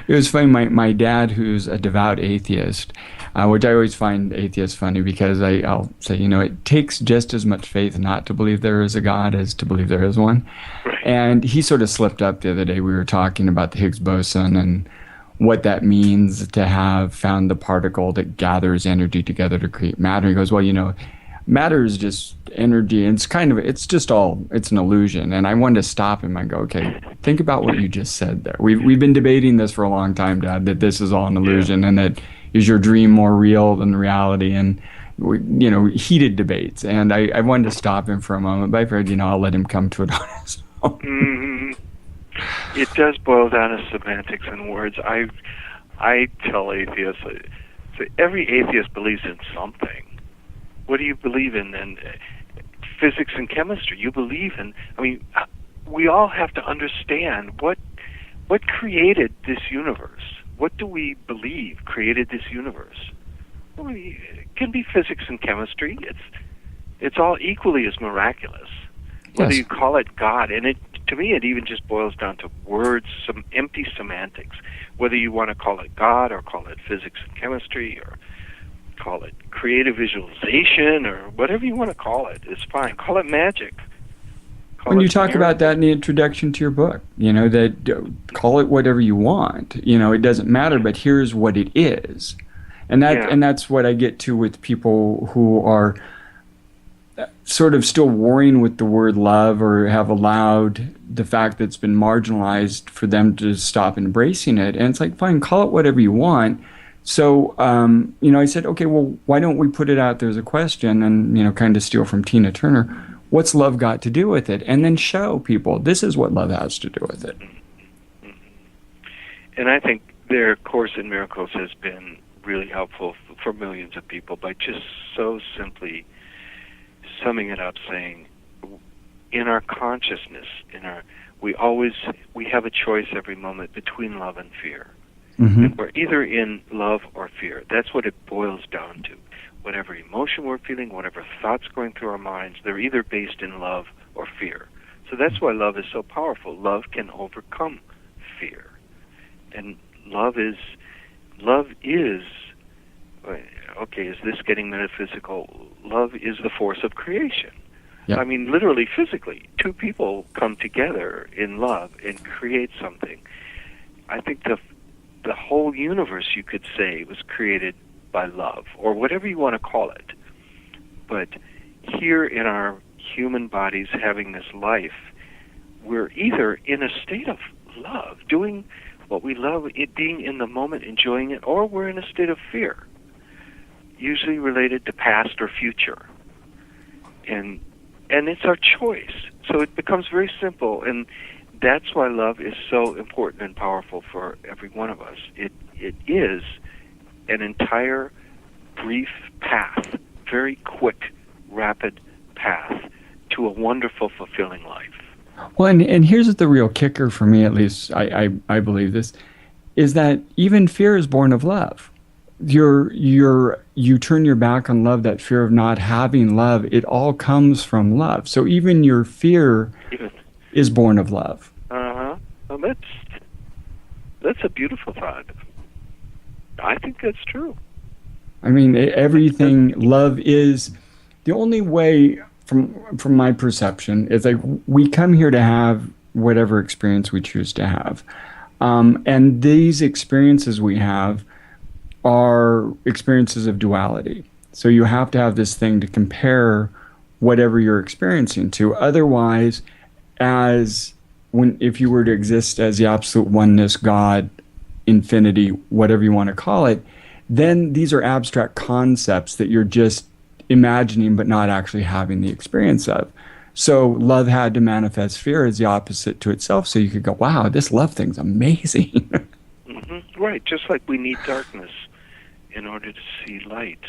It was funny, my dad, who's a devout atheist, which I always find atheists funny, because I'll say, it takes just as much faith not to believe there is a God as to believe there is one. Right. And he sort of slipped up the other day. We were talking about the Higgs boson and what that means to have found the particle that gathers energy together to create matter. He goes, well, matter is just energy, and it's an illusion. And I wanted to stop him and go, okay, think about what you just said there. We've been debating this for a long time, Dad, that this is all an illusion, and that is your dream more real than reality, and heated debates. And I wanted to stop him for a moment, but I figured, I'll let him come to it on his own. Mm-hmm. It does boil down to semantics and words. I tell atheists, so every atheist believes in something. What do you believe in? And physics and chemistry. You believe in. We all have to understand what created this universe. What do we believe created this universe? It can be physics and chemistry. It's all equally as miraculous. Whether you call it God, and to me it even just boils down to words, some empty semantics. Whether you want to call it God or call it physics and chemistry or call it creative visualization or whatever you want to call it, it's fine. Call it magic. When you talk about that in the introduction to your book, that call it whatever you want. It doesn't matter, but here's what it is. And that's what I get to with people who are sort of still warring with the word love, or have allowed the fact that it's been marginalized for them to stop embracing it. And it's like, fine, call it whatever you want. So, I said, okay, well, why don't we put it out there as a question and, kind of steal from Tina Turner. What's love got to do with it? And then show people this is what love has to do with it. And I think their Course in Miracles has been really helpful for millions of people by just so simply summing it up, saying, in our consciousness, we have a choice every moment between love and fear. Mm-hmm. And we're either in love or fear. That's what it boils down to. Whatever emotion we're feeling, whatever thoughts going through our minds, they're either based in love or fear. So that's why love is so powerful. Love can overcome fear. And love is, okay, is this getting metaphysical? Love is the force of creation. Yep. I mean, literally, physically, two people come together in love and create something. I think the whole universe, you could say, was created by love, or whatever you want to call it. But here in our human bodies having this life, we're either in a state of love, doing what we love, it being in the moment, enjoying it, or we're in a state of fear, usually related to past or future. And it's our choice. So it becomes very simple, and that's why love is so important and powerful for every one of us. It is an entire brief path, very quick, rapid path to a wonderful, fulfilling life. Well, and here's the real kicker for me, at least I believe this, is that even fear is born of love. You turn your back on love, that fear of not having love, it all comes from love. So even your fear is born of love. Uh-huh. Well, that's a beautiful thought. I think that's true. I mean, everything love is. The only way, from my perception, is like we come here to have whatever experience we choose to have. And these experiences we have are experiences of duality. So you have to have this thing to compare whatever you're experiencing to. Otherwise, if you were to exist as the absolute oneness, God, infinity, whatever you want to call it, then these are abstract concepts that you're just imagining but not actually having the experience of. So love had to manifest fear as the opposite to itself, so you could go, wow, this love thing's amazing. Mm-hmm. Right, just like we need darkness in order to see light.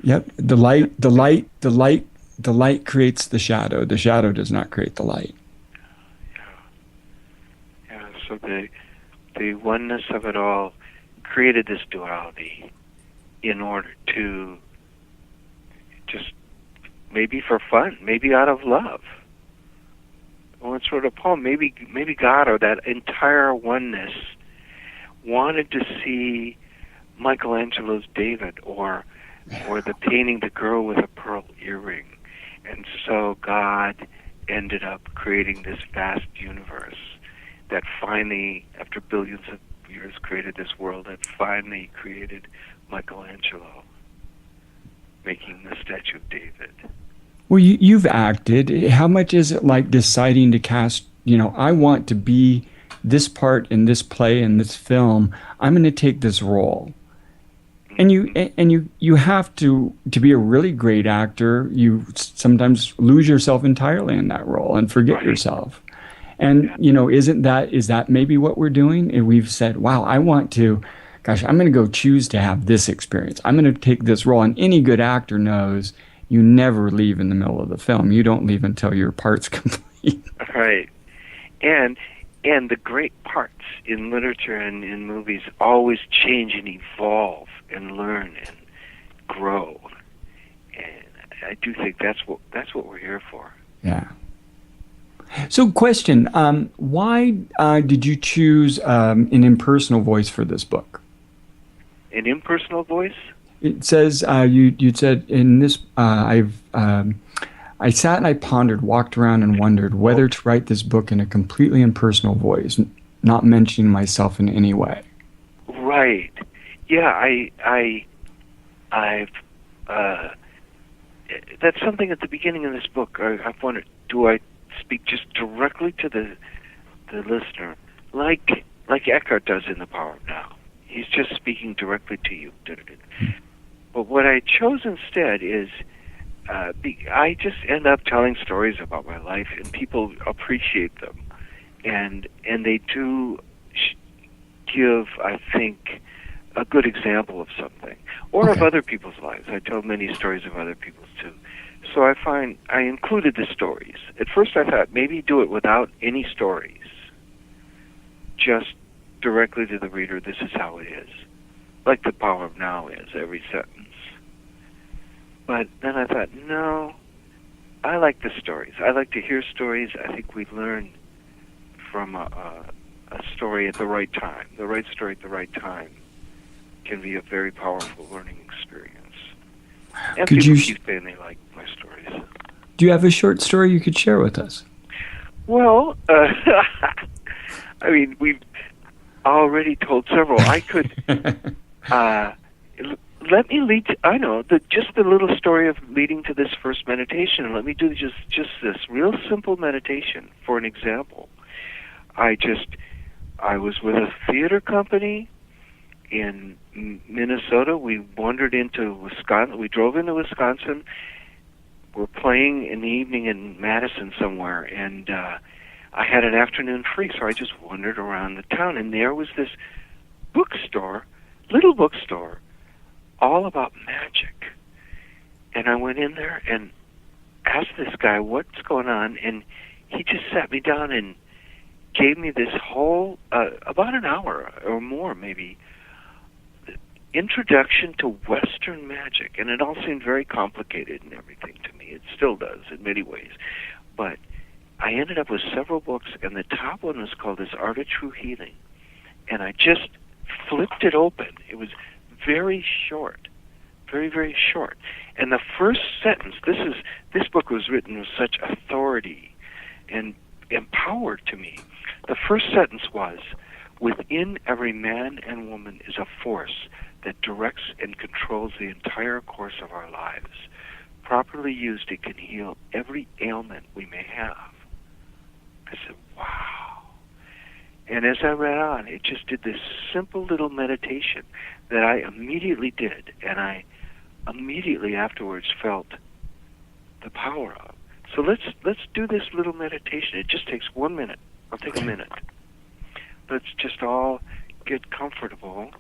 Yep, the light creates the shadow. The shadow does not create the light. Yeah. So the oneness of it all created this duality in order to just, maybe for fun, maybe out of love. Well, it's sort of poem. Maybe God, or that entire oneness, wanted to see Michelangelo's David, or the painting The Girl with a Pearl Earring. And so God ended up creating this vast universe that finally, after billions of years, created this world that finally created Michelangelo, making the statue of David. Well, you've acted. How much is it like deciding to cast, I want to be this part in this play, in this film, I'm going to take this role. And you have to be a really great actor, you sometimes lose yourself entirely in that role and forget yourself. And, is that maybe what we're doing? And we've said, wow, I'm going to go choose to have this experience. I'm going to take this role. And any good actor knows you never leave in the middle of the film. You don't leave until your part's complete. Right. And the great parts in literature and in movies always change and evolve and learn and grow. And I do think that's what we're here for. Yeah. So, question: why did you choose an impersonal voice for this book? An impersonal voice? It says you said in this. I sat and I pondered, walked around, and wondered whether to write this book in a completely impersonal voice, not mentioning myself in any way. Right. Yeah. I've. That's something at the beginning of this book. I've wondered: do I speak just directly to the listener, like Eckhart does in The Power of Now? He's just speaking directly to you. But what I chose instead is, I just end up telling stories about my life, and people appreciate them, and they do give, I think, a good example of something, or of other people's lives. I tell many stories of other people's too. So I find I included the stories. At first I thought maybe do it without any stories, just directly to the reader, this is how it is, like The Power of Now is, every sentence. But then I thought, no, I like the stories. I like to hear stories. I think we learn from a story at the right time. The right story at the right time can be a very powerful learning experience. And people keep saying they like my stories. Do you have a short story you could share with us? Well, I mean, we've already told several. I could let me lead. I know just the little story of leading to this first meditation. Let me do just this real simple meditation for an example. I was with a theater company in Minnesota. We wandered into Wisconsin. We drove into Wisconsin. We're playing in the evening in Madison somewhere, and I had an afternoon free, so I just wandered around the town, and there was this bookstore, little bookstore, all about magic. And I went in there and asked this guy what's going on, and he just sat me down and gave me this whole, about an hour or more maybe, introduction to Western magic. And it all seemed very complicated and everything to me. It still does in many ways. But I ended up with several books, and the top one was called This Art of True Healing. And I just flipped it open. It was very short, very, very short. And the first sentence, this book was written with such authority and empowered to me. The first sentence was, within every man and woman is a force that directs and controls the entire course of our lives. Properly used, it can heal every ailment we may have. I said, wow. And as I read on, it just did this simple little meditation that I immediately did, and I immediately afterwards felt the power of. So let's do this little meditation. It just takes 1 minute. I'll take a minute. Let's just all get comfortable,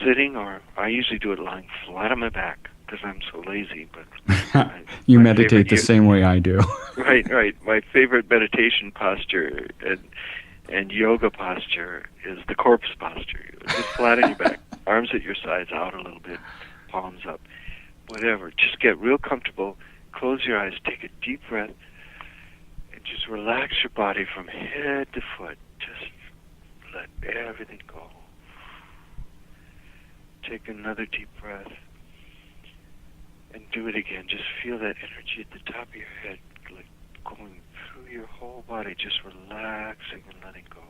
sitting, or I usually do it lying flat on my back because I'm so lazy. But you meditate the same way I do. Right. My favorite meditation posture and yoga posture is the corpse posture. Just flat on your back, arms at your sides, out a little bit, palms up, whatever. Just get real comfortable. Close your eyes, take a deep breath, and just relax your body from head to foot. Just let everything go. Take another deep breath and do it again. Just feel that energy at the top of your head, like going through your whole body, just relaxing and letting go.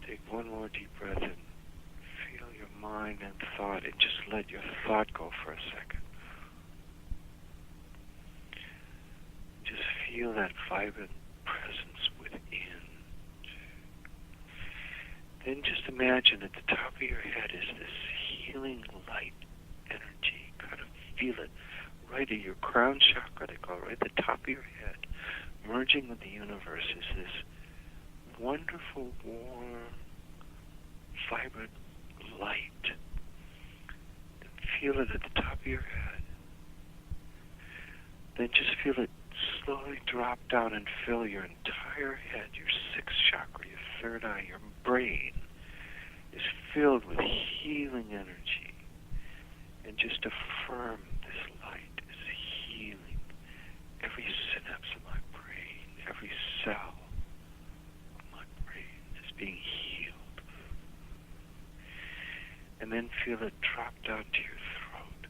Take one more deep breath and feel your mind and thought, and just let your thought go for a second. Just feel that vibrant presence within. Then just imagine at the top of your head is this healing light energy. Kind of feel it right at your crown chakra, they call it, right at the top of your head. Merging with the universe is this wonderful, warm, vibrant light. And feel it at the top of your head. Then just feel it slowly drop down and fill your entire head, your sixth chakra, your third eye, your brain is filled with healing energy. And just affirm this light is healing every synapse of my brain, every cell of my brain is being healed. And then feel it drop down to your throat.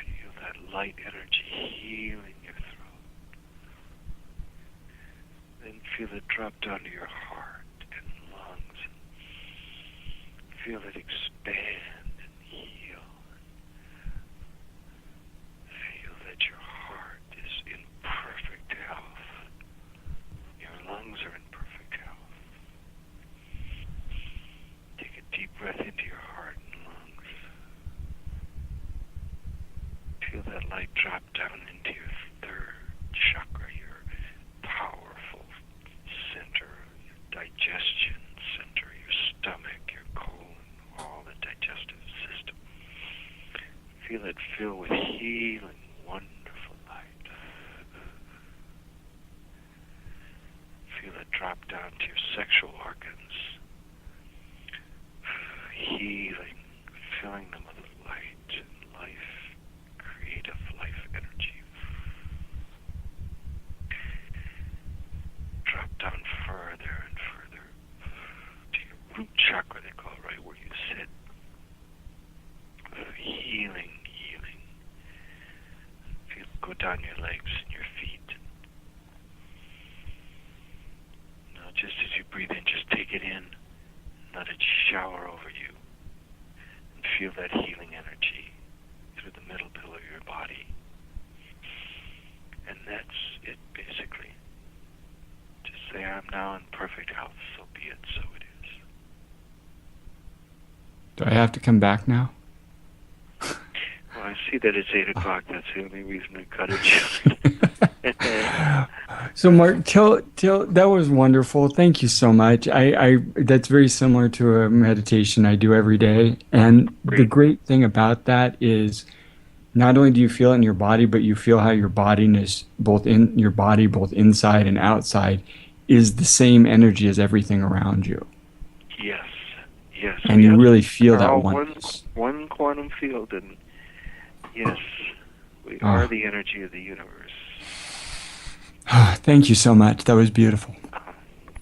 Feel that light energy healing your throat. Then feel it drop down to your heart and lungs. Feel it expand and heal. Feel that your heart is in perfect health. Your lungs are in perfect health. Take a deep breath into your heart and lungs. Feel that light drop down into your third chakra, your powerful center, your digestion center, your stomach, your colon, all the digestive system. Feel it fill with healing, wonderful light. Feel it drop down to your sexual organs. Healing, filling them with light and life, creative life energy. Drop down further and further to your root chakra, they call it, right where you sit. Healing, healing, shower over you and feel that healing energy through the middle pillar of your body. And that's it, basically. Just say, I'm now in perfect health, so be it, so it is. Do I have to come back now? Well, I see that it's 8 o'clock. That's the only reason I cut it short. So, Mark, tell that was wonderful. Thank you so much. I that's very similar to a meditation I do every day. And the great thing about that is not only do you feel it in your body, but you feel how your body is both in your body, both inside and outside, is the same energy as everything around you. Yes, yes. And you really feel that oneness. One quantum field, and yes, we are the energy of the universe. Thank you so much. That was beautiful.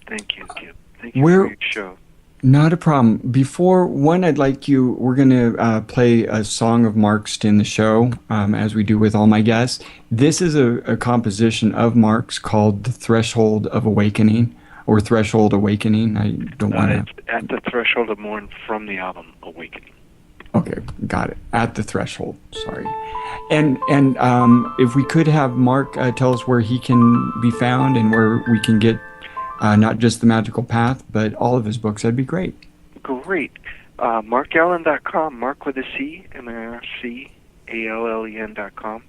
Thank you, Kip. Thank you for your show. Not a problem. Before one, we're going to play a song of Mark's to end the show, as we do with all my guests. This is a composition of Mark's called The Threshold of Awakening, or Threshold Awakening. I don't want to... It's At the Threshold of Morn from the album Awakening. Okay, got it. At the Threshold, sorry. And if we could have Mark tell us where he can be found and where we can get not just The Magical Path, but all of his books, that'd be great. Great. MarcAllen.com, Mark with a C, MarcAllen.com,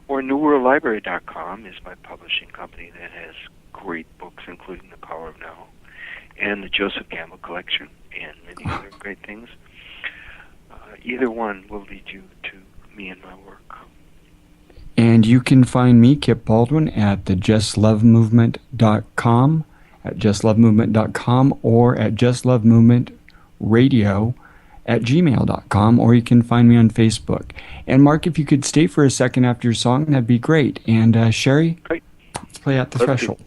or NewWorldLibrary.com is my publishing company that has great books, including The Power of Now and the Joseph Campbell Collection and many other great things. Either one will lead you to me and my work. And you can find me, Kip Baldwin, at the JustLoveMovement.com, at JustLoveMovement.com, or at JustLoveMovementRadio@gmail.com, or you can find me on Facebook. And Mark, if you could stay for a second after your song, that'd be great. And Sherry, great. Let's play At the Threshold.